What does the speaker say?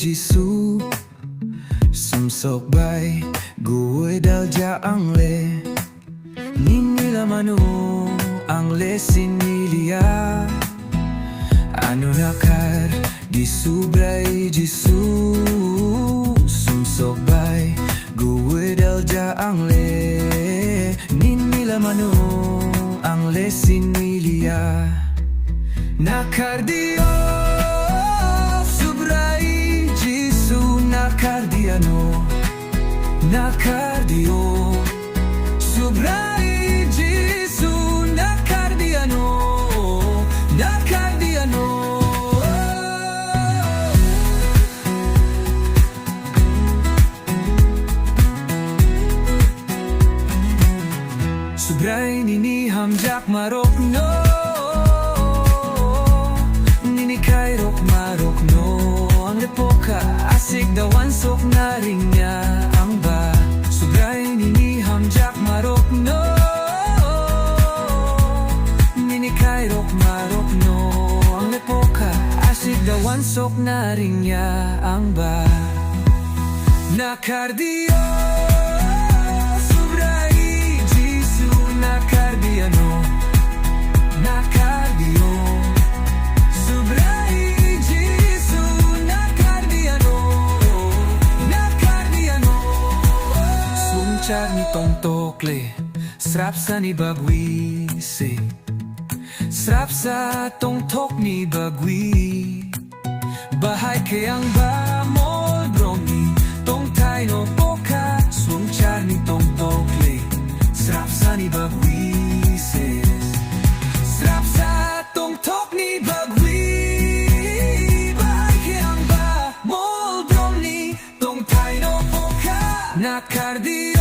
Jisu Sumsok bay Guwe dal ja ang le Ninila manu ang le sinilia Ano nakar di subray Jisu Sumsok bay Guwe dal ja ang le Ninila manu ang le sinilia Nakardi subray Jisu Nakardi Nakardi subray Jisu Nakardi Nakardi subray nini hamjak marok no Asik dawan sok na rin niya ang ba Subray nini hamjak marok no Nini kairok marok no Ang epoka asik dawan sok na rin niya ang ba Nakardi subray Jisu Nakardi Nakardi subray ni tong tokle Srap sa ni bagwisi Srap sa tong tok ni bagwi Bahay kayang ba mol brongi Tong tay no poka Swung char ni tong tokle Srap sa ni bagwisi Srap sa tong tok ni bagwi Bahay kayang ba mol brongi Tong tay no poka Nakardi